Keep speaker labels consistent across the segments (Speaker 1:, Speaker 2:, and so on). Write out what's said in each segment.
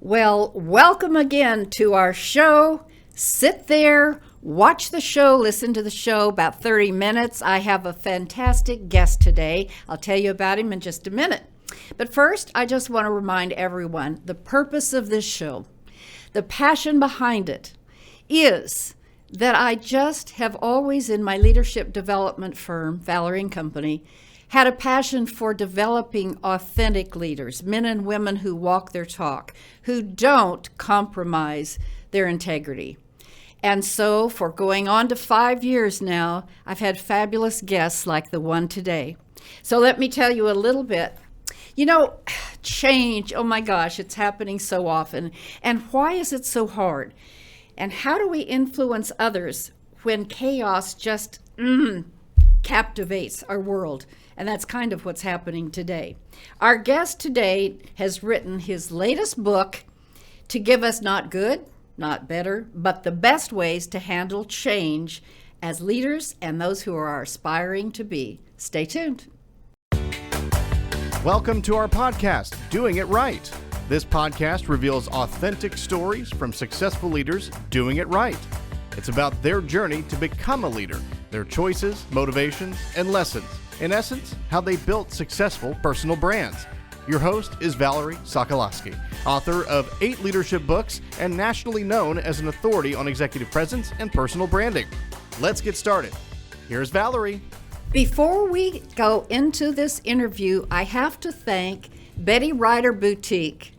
Speaker 1: Well, welcome again to our show. Sit there, watch the show, listen to the show about 30 minutes. I have a fantastic guest today. I'll tell you about him in just a minute. But first, I just want to remind everyone the purpose of this show, the passion behind it, is that I just have always in my leadership development firm, Valerie and Company, had a passion for developing authentic leaders, men and women who walk their talk, who don't compromise their integrity. And so for going on to 5 years now, I've had fabulous guests like the one today. So let me tell you a little bit. Change, oh my gosh, it's happening so often. And why is it so hard? And how do we influence others when chaos just captivates our world? And that's kind of what's happening today. Our guest today has written his latest book to give us not good, not better, but the best ways to handle change as leaders and those who are aspiring to be. Stay tuned.
Speaker 2: Welcome to our podcast, Doing It Right. This podcast reveals authentic stories from successful leaders doing it right. It's about their journey to become a leader, their choices, motivations, and lessons. In essence, how they built successful personal brands. Your host is Valerie Sokolosky, author of 8 leadership books and nationally known as an authority on executive presence and personal branding. Let's get started. Here's Valerie.
Speaker 1: Before we go into this interview, I have to thank Betty Ryder Boutique.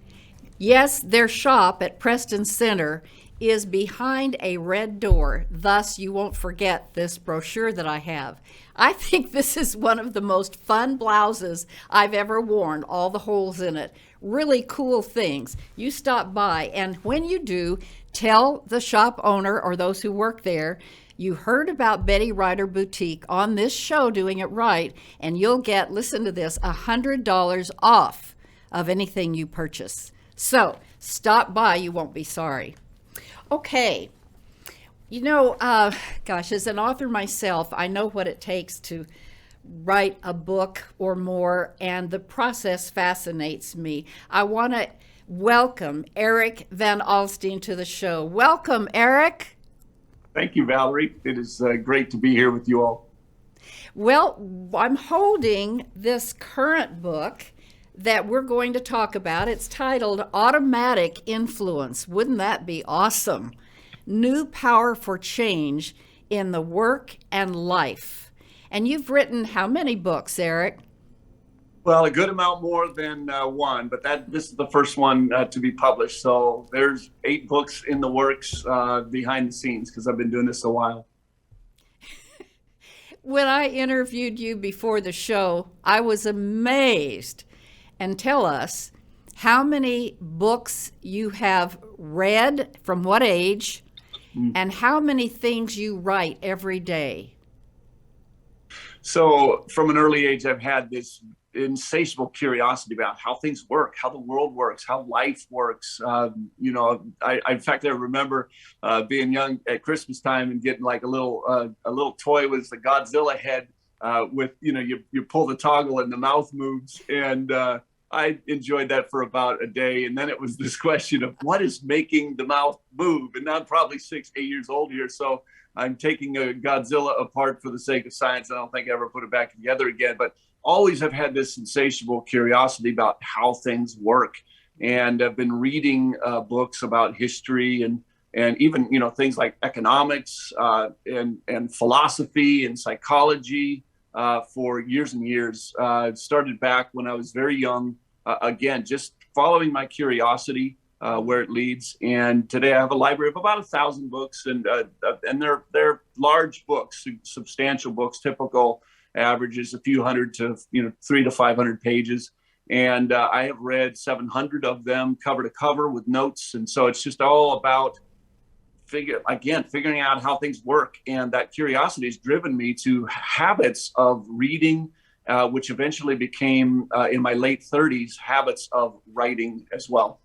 Speaker 1: Yes, their shop at Preston Center is behind a red door. Thus, you won't forget this brochure that I have. I think this is one of the most fun blouses I've ever worn, all the holes in it. Really cool things. You stop by, and when you do, tell the shop owner or those who work there you heard about Betty Ryder Boutique on this show, Doing It Right, and you'll get, listen to this, $100 off of anything you purchase. So stop by, you won't be sorry. Okay, as an author myself, I know what it takes to write a book or more, and the process fascinates me. I want to welcome Erik Van Alstine to the show. Welcome, Erik.
Speaker 3: Thank you, Valerie. It is great to be here with you all.
Speaker 1: Well, I'm holding this current book that we're going to talk about. It's titled Automatic Influence. Wouldn't that be awesome? New Power for Change in the Work and Life. And you've written how many books, Erik?
Speaker 3: Well, a good amount more than one, but this is the first one to be published. So there's 8 books in the works behind the scenes because I've been doing this a while.
Speaker 1: When I interviewed you before the show, I was amazed. And tell us how many books you have read, from what age, and how many things you write every day.
Speaker 3: So from an early age, I've had this insatiable curiosity about how things work, how the world works, how life works. In fact, I remember being young at Christmas time and getting like a little toy with the Godzilla head with, you pull the toggle and the mouth moves. And I enjoyed that for about a day. And then it was this question of what is making the mouth move? And now I'm probably 6, 8 years old here. So I'm taking a Godzilla apart for the sake of science. I don't think I ever put it back together again, but always have had this insatiable curiosity about how things work. And I've been reading books about history and even, things like economics and philosophy and psychology for years and years. It started back when I was very young, again, just following my curiosity where it leads. And today I have a library of about 1,000 books, and they're large books, substantial books, typical averages a few hundred to 300 to 500 pages. And I have read 700 of them cover to cover with notes. And so it's just all about figuring out how things work. And that curiosity has driven me to habits of reading, which eventually became, in my late 30s, habits of writing as well.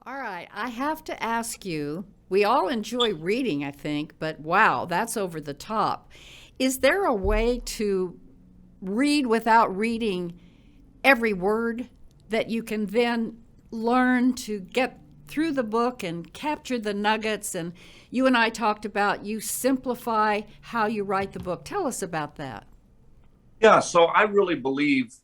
Speaker 1: All right, I have to ask you, we all enjoy reading, I think, but wow, that's over the top. Is there a way to read without reading every word that you can then learn to get through the book and capture the nuggets? And you and I talked about you simplify how you write the book. Tell us about that.
Speaker 3: Yeah, so I really believe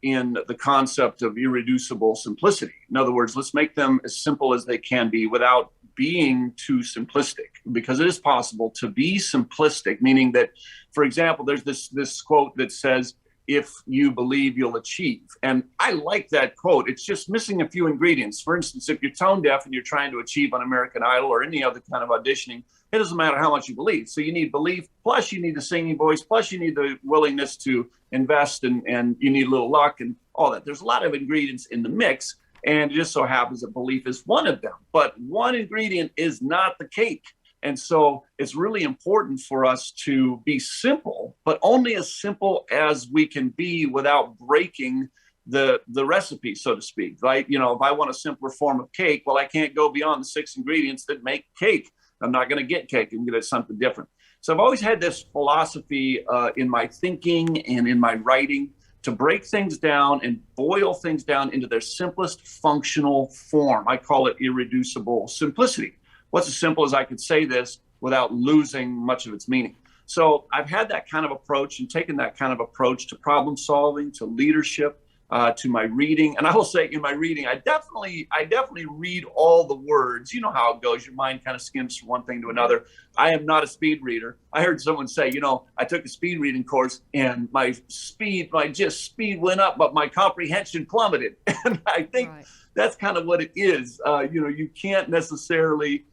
Speaker 3: in the concept of irreducible simplicity. In other words, let's make them as simple as they can be without being too simplistic, because it is possible to be simplistic, meaning that, for example, there's this quote that says, if you believe, you'll achieve. And I like that quote. It's just missing a few ingredients. For instance, if you're tone deaf and you're trying to achieve on American Idol or any other kind of auditioning, it doesn't matter how much you believe. So you need belief, plus you need the singing voice, plus you need the willingness to invest, and you need a little luck and all that. There's a lot of ingredients in the mix, and it just so happens that belief is one of them. But one ingredient is not the cake. And so it's really important for us to be simple, but only as simple as we can be without breaking the recipe, so to speak, right? You know, if I want a simpler form of cake, well, I can't go beyond the 6 ingredients that make cake. I'm not going to get cake and get something different. So I've always had this philosophy in my thinking and in my writing to break things down and boil things down into their simplest functional form. I call it irreducible simplicity. What's as simple as I could say this without losing much of its meaning? So I've had that kind of approach and taken that kind of approach to problem solving, to leadership, to my reading. And I will say, in my reading, I definitely read all the words. You know how it goes. Your mind kind of skims from one thing to another. I am not a speed reader. I heard someone say, you know, I took a speed reading course and my speed went up, but my comprehension plummeted. And I think that's kind of what it is. You know, you can't necessarily,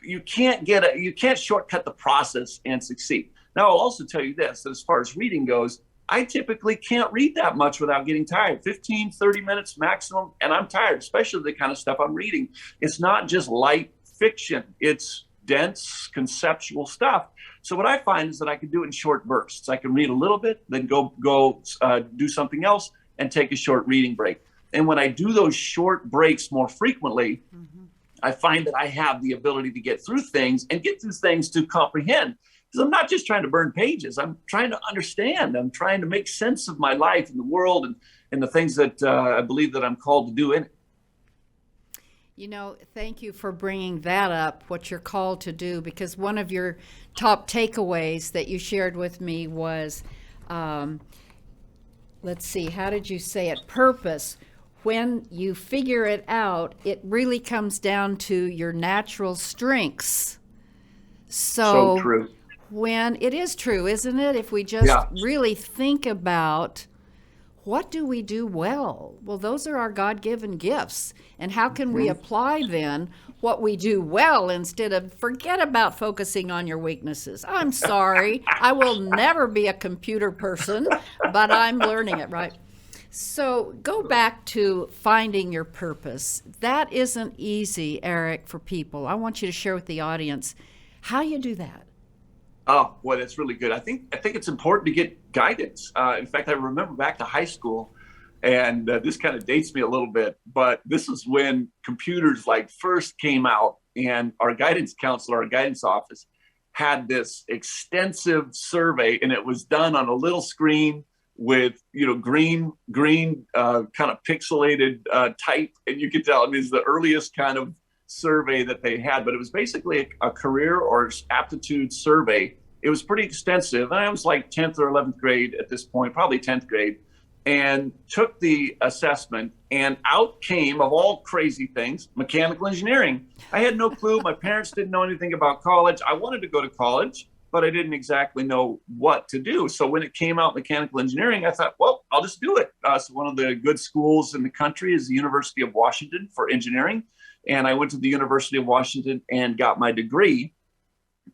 Speaker 3: you can't shortcut the process and succeed. Now, I'll also tell you this, that as far as reading goes, I typically can't read that much without getting tired. 15, 30 minutes maximum, and I'm tired, especially the kind of stuff I'm reading. It's not just light fiction. It's dense, conceptual stuff. So what I find is that I can do it in short bursts. I can read a little bit, then go do something else, and take a short reading break. And when I do those short breaks more frequently, I find that I have the ability to get through things and get through things to comprehend. Because I'm not just trying to burn pages. I'm trying to understand. I'm trying to make sense of my life and the world and the things that I believe that I'm called to do in it.
Speaker 1: You know, thank you for bringing that up, what you're called to do, because one of your top takeaways that you shared with me was, let's see, how did you say it? Purpose. When you figure it out, it really comes down to your natural strengths. So
Speaker 3: true.
Speaker 1: When it is true, isn't it? If we just really think about what do we do well? Well, those are our God-given gifts. And how can we apply then what we do well instead of forget about focusing on your weaknesses? I'm sorry. I will never be a computer person, but I'm learning it, right? So go back to finding your purpose. That isn't easy, Erik, for people. I want you to share with the audience how you do that.
Speaker 3: Oh, boy, that's really good. I think it's important to get guidance. In fact, I remember back to high school, and this kind of dates me a little bit, but this is when computers like first came out, and our guidance counselor, our guidance office, had this extensive survey, and it was done on a little screen with, you know, green kind of pixelated type, and you could tell it was the earliest kind of survey that they had, but it was basically a career or aptitude survey. It was pretty extensive, and I was like 10th or 11th grade at this point, probably 10th grade, and took the assessment, and out came, of all crazy things, mechanical engineering. I had no clue. My parents didn't know anything about college. I wanted to go to college, but I didn't exactly know what to do. So when it came out mechanical engineering, I thought, well, I'll just do it. So one of the good schools in the country is the University of Washington for engineering. And I went to the University of Washington and got my degree.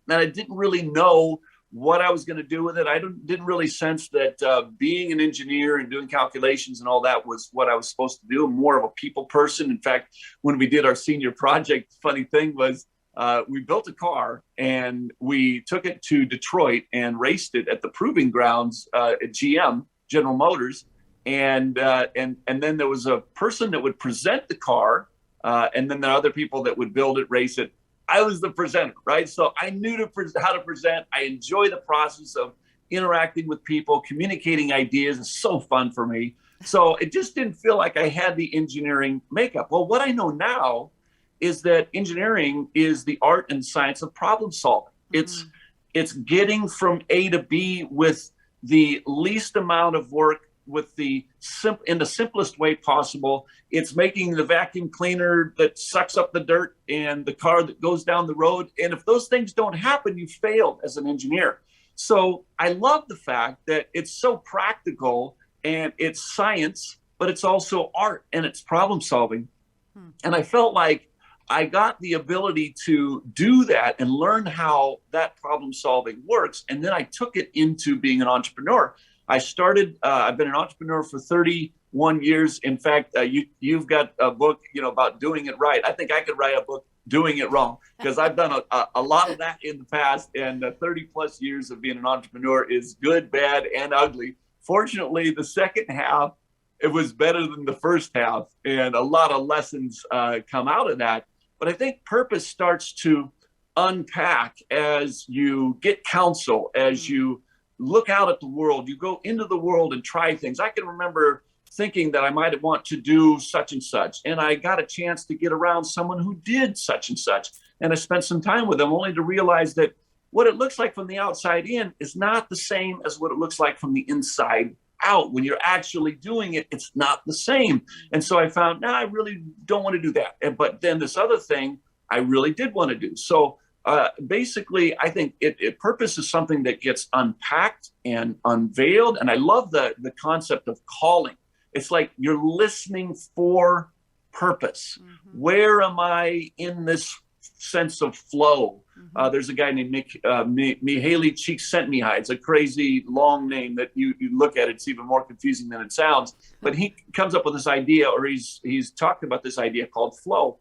Speaker 3: And I didn't really know what I was going to do with it. I didn't really sense that being an engineer and doing calculations and all that was what I was supposed to do. I'm more of a people person. In fact, when we did our senior project, the funny thing was we built a car and we took it to Detroit and raced it at the proving grounds at GM, General Motors. And then there was a person that would present the car. And then there are other people that would build it, race it. I was the presenter, right? So I knew how to present. I enjoy the process of interacting with people, communicating ideas. It's so fun for me. So it just didn't feel like I had the engineering makeup. Well, what I know now is that engineering is the art and science of problem solving. It's getting from A to B with the least amount of work, with in the simplest way possible. It's making the vacuum cleaner that sucks up the dirt and the car that goes down the road. And if those things don't happen, you failed as an engineer. So I love the fact that it's so practical and it's science, but it's also art and it's problem solving. And I felt like I got the ability to do that and learn how that problem solving works. And then I took it into being an entrepreneur. I've been an entrepreneur for 31 years. In fact, you've got a book, about doing it right. I think I could write a book, Doing It Wrong, because I've done a lot of that in the past. And 30 plus years of being an entrepreneur is good, bad, and ugly. Fortunately, the second half, it was better than the first half. And a lot of lessons come out of that. But I think purpose starts to unpack as you get counsel, as you look out at the world, you go into the world and try things. I can remember thinking that I might want to do such and such. And I got a chance to get around someone who did such and such. And I spent some time with them only to realize that what it looks like from the outside in is not the same as what it looks like from the inside out. When you're actually doing it, it's not the same. And so I found, I really don't want to do that. But then this other thing I really did want to do. So basically, I think purpose is something that gets unpacked and unveiled. And I love the concept of calling. It's like you're listening for purpose. Where am I in this sense of flow? There's a guy named Mihaly Csikszentmihalyi. It's a crazy long name that you look at, it's even more confusing than it sounds. But he comes up with this idea, or he's talked about this idea called flow.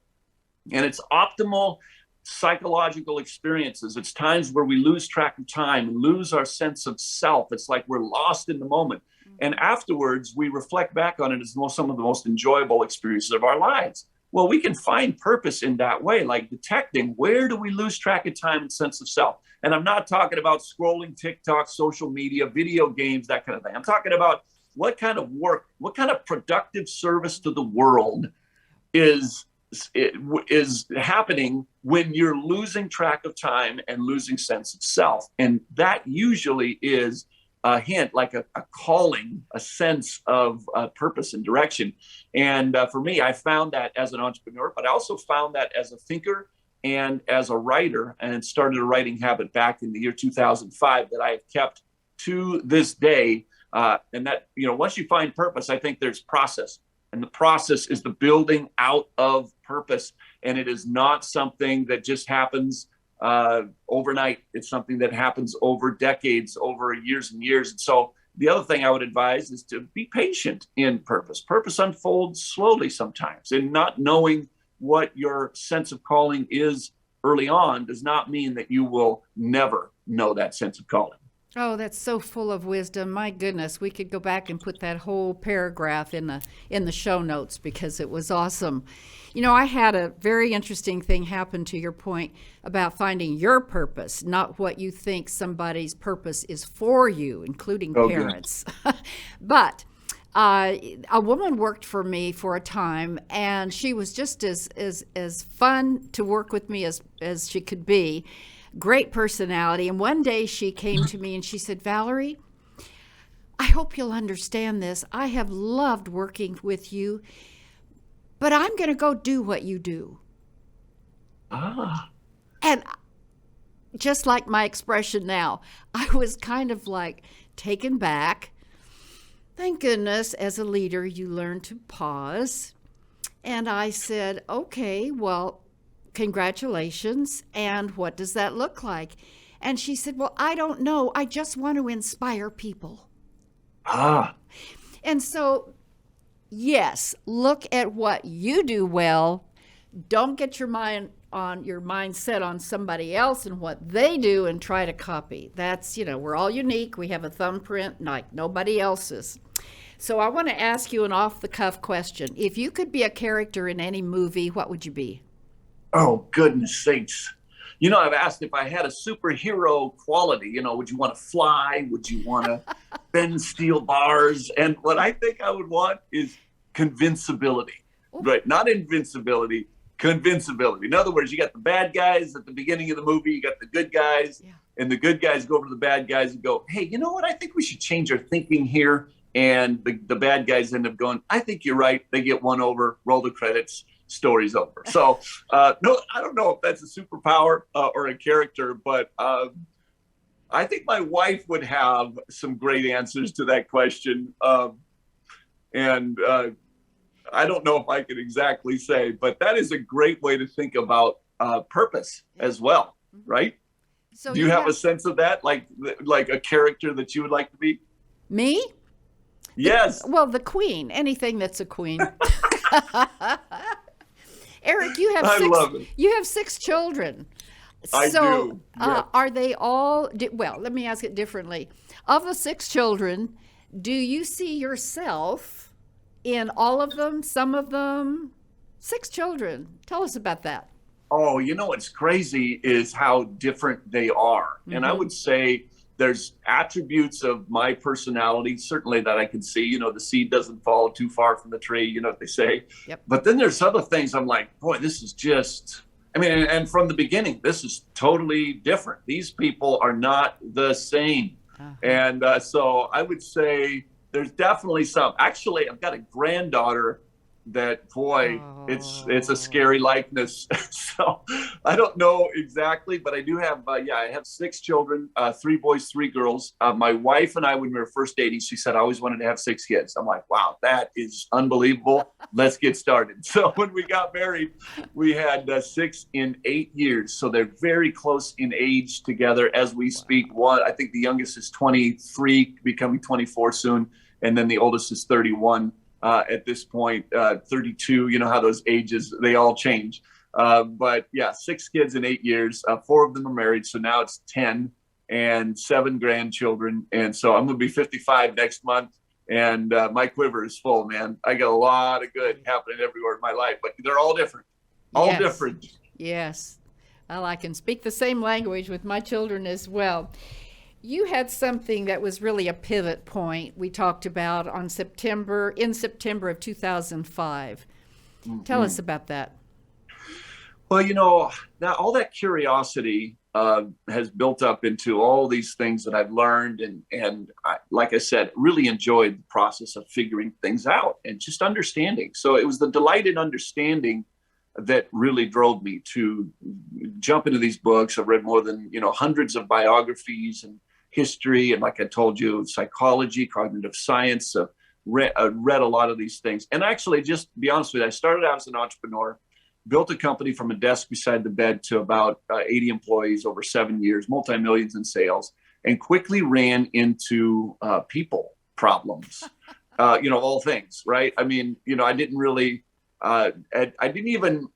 Speaker 3: And it's optimal psychological experiences. It's times where we lose track of time and lose our sense of self. It's like we're lost in the moment. And afterwards, we reflect back on it as some of the most enjoyable experiences of our lives. Well, we can find purpose in that way, like detecting where do we lose track of time and sense of self. And I'm not talking about scrolling TikTok, social media, video games, that kind of thing. I'm talking about what kind of work, what kind of productive service to the world is happening when you're losing track of time and losing sense of self. And that usually is a hint, like a calling, a sense of purpose and direction. And for me, I found that as an entrepreneur, but I also found that as a thinker and as a writer, and started a writing habit back in the year 2005 that I have kept to this day. And that, once you find purpose, I think there's process. And the process is the building out of purpose. And it is not something that just happens overnight. It's something that happens over decades, over years and years. And so the other thing I would advise is to be patient in purpose. Purpose unfolds slowly sometimes, and not knowing what your sense of calling is early on does not mean that you will never know that sense of calling.
Speaker 1: Oh, that's so full of wisdom. My goodness, we could go back and put that whole paragraph in the show notes because it was awesome. I had a very interesting thing happen to your point about finding your purpose, not what you think somebody's purpose is for you, including parents. But a woman worked for me for a time, and she was just as fun to work with me as she could be. Great personality. And one day she came to me and she said, Valerie, I hope you'll understand this. I have loved working with you, but I'm going to go do what you do. And just like my expression now, I was kind of like taken back. Thank goodness, as a leader, you learn to pause. And I said, okay, well, congratulations. And what does that look like? And she said, well, I don't know. I just want to inspire people. And so, yes, look at what you do well. Don't get your mindset on somebody else and what they do and try to copy. That's, we're all unique. We have a thumbprint like nobody else's. So I want to ask you an off-the-cuff question. If you could be a character in any movie, what would you be?
Speaker 3: Oh, goodness sakes. I've asked if I had a superhero quality, would you want to fly? Would you want to bend steel bars? And what I think I would want is convincibility, right? Not invincibility, convincibility. In other words, you got the bad guys at the beginning of the movie, you got the good guys, and the good guys go over to the bad guys and go, hey, you know what? I think we should change our thinking here. And the bad guys end up going, I think you're right. They get one over, roll the credits, story's over. So, no, I don't know if that's a superpower or a character, but I think my wife would have some great answers to that question. And I don't know if I can exactly say, but that is a great way to think about purpose as well, right?
Speaker 1: So
Speaker 3: do you have a sense of that, like a character that you would like to be?
Speaker 1: Me?
Speaker 3: Yes.
Speaker 1: The queen. Anything that's a queen. Erik, you have 6 children.
Speaker 3: I do. Yeah.
Speaker 1: Are they all? Let me ask it differently. Of the 6 children, do you see yourself in all of them? Some of them? 6 children. Tell us about that.
Speaker 3: Oh, what's crazy is how different they are. Mm-hmm. And I would say there's attributes of my personality, certainly, that I can see. The seed doesn't fall too far from the tree, you know what they say. Yep. But then there's other things I'm like, boy, this is just, and from the beginning, this is totally different. These people are not the same. Uh-huh. And so I would say there's definitely some. Actually, I've got a granddaughter that, boy, it's a scary likeness. So I don't know exactly, but I do have, I have 6 children, 3 boys, 3 girls. My wife and I, when we were first dating, she said, I always wanted to have 6 kids. I'm like, wow, that is unbelievable. Let's get started. So when we got married, we had 6 in 8 years. So they're very close in age together as we speak. I think the youngest is 23, becoming 24 soon. And then the oldest is 31. At this point, 32, you know how those ages, they all change. But yeah, 6 kids in 8 years, 4 of them are married. So now it's 10 and 7 grandchildren. And so I'm going to be 55 next month. And my quiver is full, man. I got a lot of good happening everywhere in my life, but they're all different. All different.
Speaker 1: Yes. Well, I can speak the same language with my children as well. You had something that was really a pivot point we talked about in September of 2005. Mm-hmm. Tell us about that.
Speaker 3: Well, now all that curiosity has built up into all these things that I've learned. And I, like I said, really enjoyed the process of figuring things out and just understanding. So it was the delight in understanding that really drove me to jump into these books. I've read more than, hundreds of biographies and history. And like I told you, psychology, cognitive science, read a lot of these things. And actually, just to be honest with you, I started out as an entrepreneur, built a company from a desk beside the bed to about 80 employees over 7 years, multi-millions in sales, and quickly ran into people problems, all things, right? I didn't really, I didn't even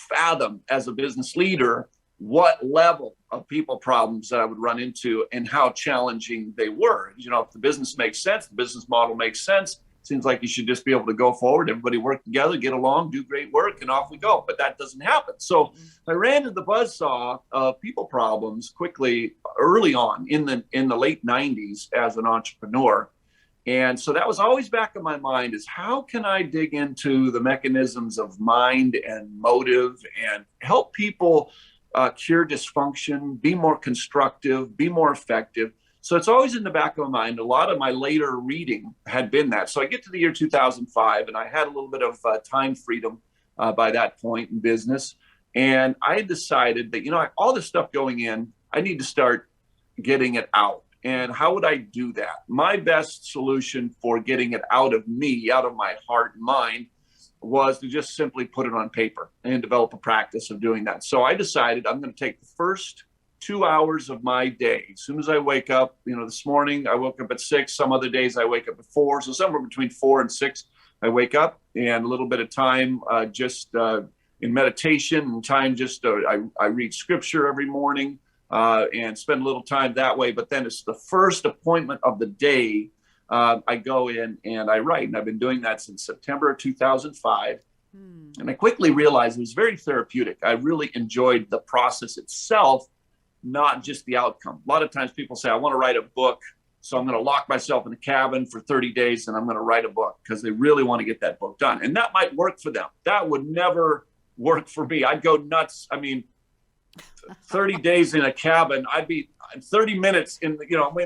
Speaker 3: fathom as a business leader what level of people problems that I would run into and how challenging they were. If the business makes sense, the business model makes sense, seems like you should just be able to go forward, everybody work together, get along, do great work, and off we go. But that doesn't happen. So I ran into the buzzsaw of people problems quickly, early on in the late 90s as an entrepreneur. And so that was always back in my mind, is how can I dig into the mechanisms of mind and motive and help people cure dysfunction, be more constructive, be more effective. So it's always in the back of my mind. A lot of my later reading had been that. So I get to the year 2005, and I had a little bit of time freedom by that point in business. And I decided that, all this stuff going in, I need to start getting it out. And how would I do that? My best solution for getting it out of me, out of my heart and mind, was to just simply put it on paper and develop a practice of doing that. So I decided I'm going to take the first 2 hours of my day. As soon as I wake up, this morning I woke up at 6. Some other days I wake up at 4. So somewhere between 4 and 6, I wake up, and a little bit of time just in meditation, and time just I read scripture every morning and spend a little time that way. But then it's the first appointment of the day. I go in and I write, and I've been doing that since September of 2005. And I quickly realized it was very therapeutic. I really enjoyed the process itself, not just the outcome. A lot of times people say, I want to write a book, so I'm going to lock myself in a cabin for 30 days and I'm going to write a book because they really want to get that book done. And that might work for them. That would never work for me. I'd go nuts. I mean, 30 days in a cabin, I'd be 30 minutes in,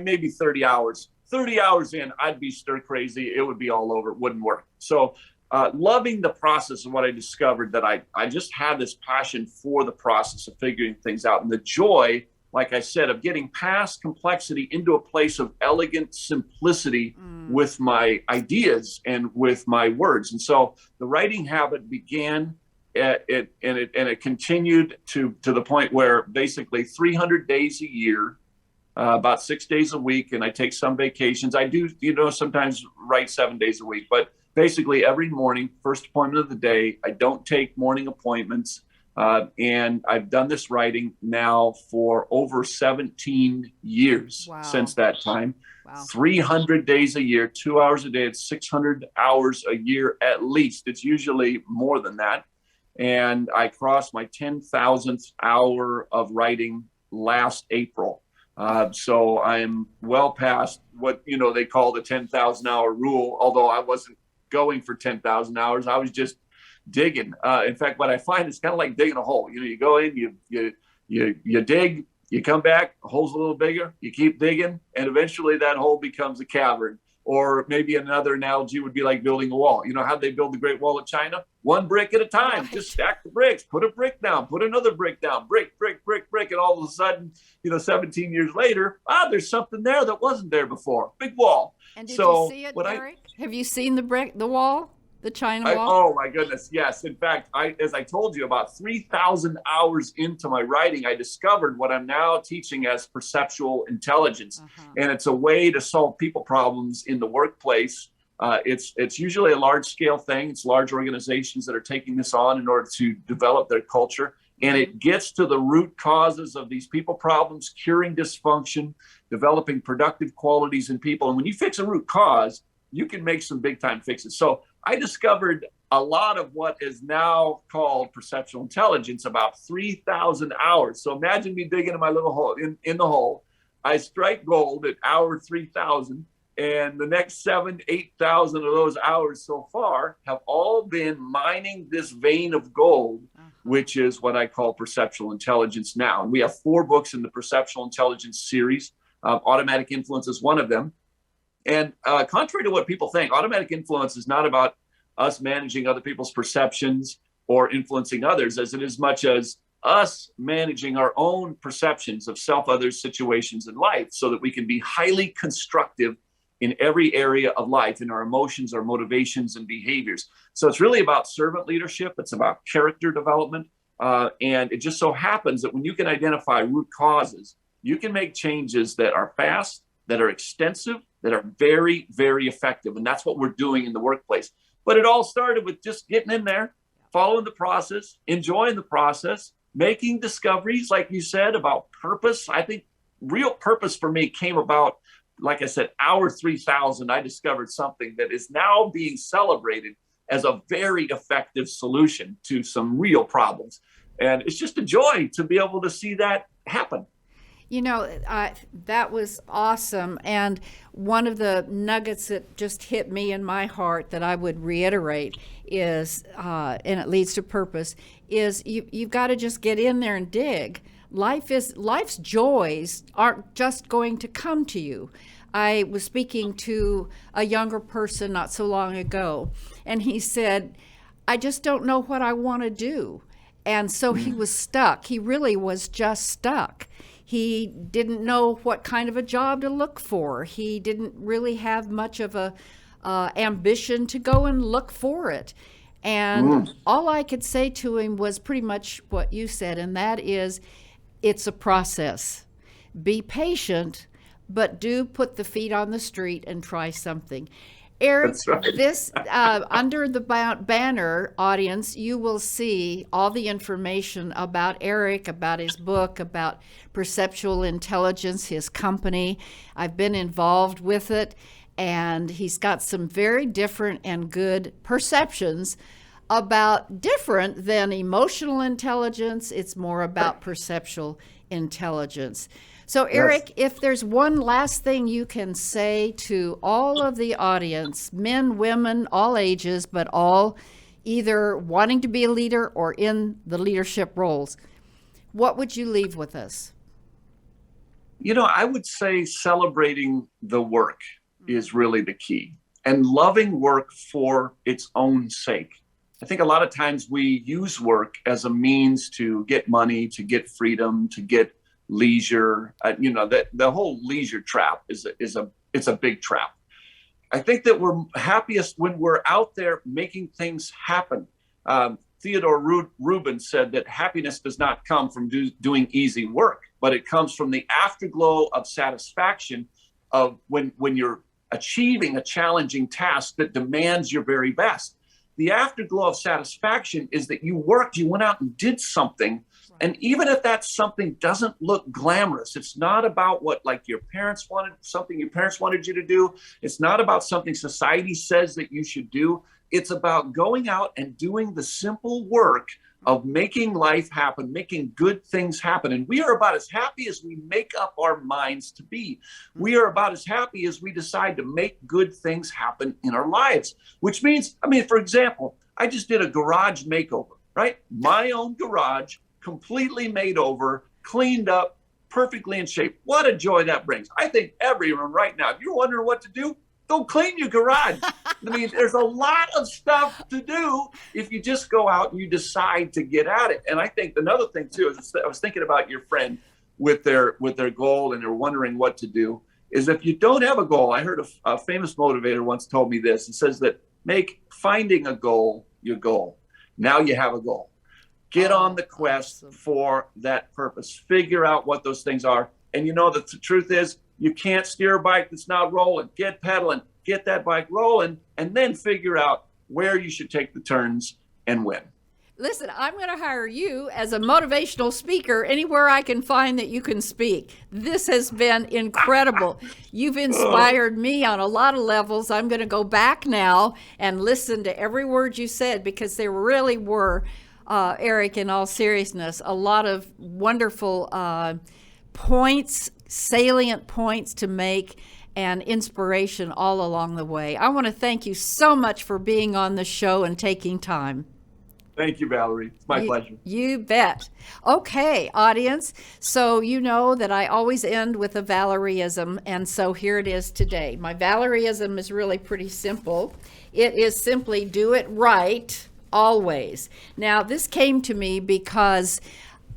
Speaker 3: maybe 30 hours. 30 hours in, I'd be stir crazy. It would be all over. It wouldn't work. So loving the process of what I discovered, that I just had this passion for the process of figuring things out, and the joy, like I said, of getting past complexity into a place of elegant simplicity with my ideas and with my words. And so the writing habit began it continued to the point where basically 300 days a year, about 6 days a week, and I take some vacations. I do, sometimes write 7 days a week, but basically every morning, first appointment of the day, I don't take morning appointments. And I've done this writing now for over 17 years since that time. Wow. 300 days a year, 2 hours a day. It's 600 hours a year at least. It's usually more than that. And I crossed my 10,000th hour of writing last April. So I'm well past what, they call the 10,000 hour rule, although I wasn't going for 10,000 hours. I was just digging. In fact, what I find is kind of like digging a hole. You go in, you dig, you come back, the hole's a little bigger, you keep digging, and eventually that hole becomes a cavern. Or maybe another analogy would be like building a wall. You know how they build the Great Wall of China? One brick at a time. Right. Just stack the bricks, put a brick down, put another brick down, brick, and all of a sudden, 17 years later, there's something there that wasn't there before. Big wall.
Speaker 1: And did you see it, Eric? Have you seen the wall? The China wall?
Speaker 3: Oh my goodness, yes. In fact, as I told you, about 3,000 hours into my writing, I discovered what I'm now teaching as perceptual intelligence. And it's a way to solve people problems in the workplace. It's usually a large scale thing. It's large organizations that are taking this on in order to develop their culture. And it gets to the root causes of these people problems, curing dysfunction, developing productive qualities in people. And when you fix a root cause, you can make some big time fixes. So I discovered a lot of what is now called perceptual intelligence, about 3,000 hours. So imagine me digging in my little hole, in the hole. I strike gold at hour 3,000, and the next 7,000, 8,000 of those hours so far have all been mining this vein of gold, which is what I call perceptual intelligence now. And we have 4 books in the perceptual intelligence series. Automatic Influence is one of them. And contrary to what people think, automatic influence is not about us managing other people's perceptions or influencing others, as it is much as us managing our own perceptions of self, others, situations in life, so that we can be highly constructive in every area of life, in our emotions, our motivations, and behaviors. So it's really about servant leadership. It's about character development. And it just so happens that when you can identify root causes, you can make changes that are fast, that are extensive, that are very, very effective. And that's what we're doing in the workplace. But it all started with just getting in there, following the process, enjoying the process, making discoveries, like you said, about purpose. I think real purpose for me came about, like I said, hour 3,000. I discovered something that is now being celebrated as a very effective solution to some real problems. And it's just a joy to be able to see that happen.
Speaker 1: That was awesome. And one of the nuggets that just hit me in my heart that I would reiterate is, and it leads to purpose, is you've got to just get in there and dig. Life's joys aren't just going to come to you. I was speaking to a younger person not so long ago, and he said, I just don't know what I want to do. And so he was stuck. He really was just stuck. He didn't know what kind of a job to look for. He didn't really have much of a ambition to go and look for it. And all I could say to him was pretty much what you said, and that is, it's a process. Be patient, but do put the feet on the street and try something. Erik, right. This under the banner, audience, you will see all the information about Erik, about his book, about perceptual intelligence, his company. I've been involved with it, and he's got some very different and good perceptions about different than emotional intelligence. It's more about perceptual intelligence. So, Erik, if there's one last thing you can say to all of the audience, men, women, all ages, but all either wanting to be a leader or in the leadership roles, what would you leave with us?
Speaker 3: I would say celebrating the work is really the key, and loving work for its own sake. I think a lot of times we use work as a means to get money, to get freedom, to get leisure. That the whole leisure trap is a big trap. I think that we're happiest when we're out there making things happen. Theodore Rubin said that happiness does not come from doing easy work, but it comes from the afterglow of satisfaction of when you're achieving a challenging task that demands your very best. The afterglow of satisfaction is that you worked, you went out and did something. And even if that something doesn't look glamorous, it's not about what your parents wanted, something your parents wanted you to do. It's not about something society says that you should do. It's about going out and doing the simple work of making life happen, making good things happen. And we are about as happy as we make up our minds to be. We are about as happy as we decide to make good things happen in our lives, which means, for example, I just did a garage makeover, right? My own garage, completely made over, cleaned up, perfectly in shape. What a joy that brings. I think everyone right now, if you're wondering what to do, go clean your garage. There's a lot of stuff to do if you just go out and you decide to get at it. And I think another thing too, is I was thinking about your friend with their goal and they're wondering what to do, is if you don't have a goal. I heard a famous motivator once told me this. It says that make finding a goal your goal. Now you have a goal. Get on the quest for that purpose. Figure out what those things are. And the truth is, you can't steer a bike that's not rolling. Get pedaling, get that bike rolling, and then figure out where you should take the turns and when.
Speaker 1: Listen, I'm going to hire you as a motivational speaker anywhere I can find that you can speak. This has been incredible. You've inspired me on a lot of levels. I'm going to go back now and listen to every word you said, because there really were, Erik, in all seriousness, a lot of wonderful points, salient points to make, and inspiration all along the way. I want to thank you so much for being on the show and taking time.
Speaker 3: Thank you, Valerie. It's my pleasure.
Speaker 1: You bet. Okay, audience. So you know that I always end with a Valerieism, and so here it is today. My Valerieism is really pretty simple. It is simply do it right always. Now, this came to me because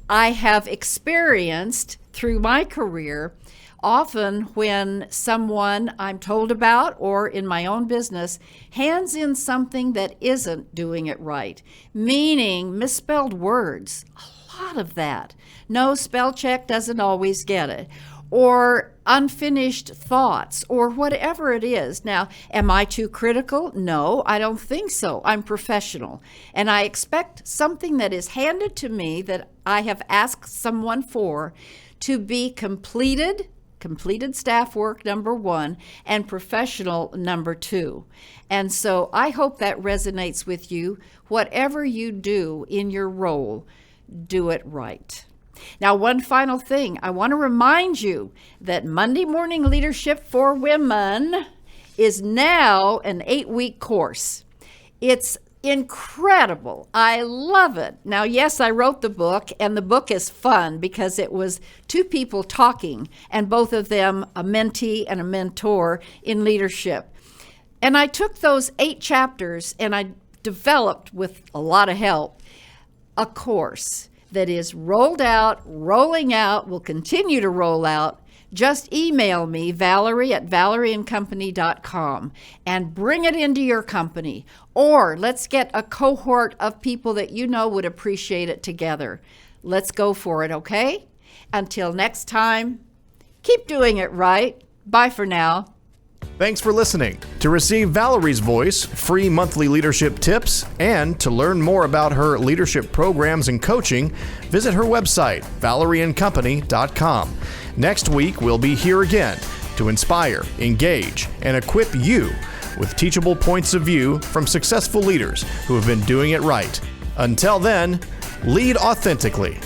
Speaker 1: I have experienced through my career, often when someone I'm told about or in my own business hands in something that isn't doing it right, meaning misspelled words, a lot of that. No, spell check doesn't always get it. Or unfinished thoughts, or whatever it is. Now, am I too critical? No, I don't think so. I'm professional. And I expect something that is handed to me that I have asked someone for to be completed staff work, number one, and professional, number two. And so I hope that resonates with you. Whatever you do in your role, do it right. Now, one final thing. I want to remind you that Monday Morning Leadership for Women is now an 8-week course. It's incredible. I love it. Now, yes, I wrote the book, and the book is fun because it was two people talking, and both of them a mentee and a mentor in leadership. And I took those 8 chapters and I developed, with a lot of help, a course that is rolling out, will continue to roll out. Just email me, Valerie@valerieandcompany.com, and bring it into your company. Or let's get a cohort of people that you know would appreciate it together. Let's go for it, okay? Until next time, keep doing it right. Bye for now.
Speaker 2: Thanks for listening. To receive Valerie's voice, free monthly leadership tips, and to learn more about her leadership programs and coaching, visit her website, valerieandcompany.com. Next week, we'll be here again to inspire, engage, and equip you with teachable points of view from successful leaders who have been doing it right. Until then, lead authentically.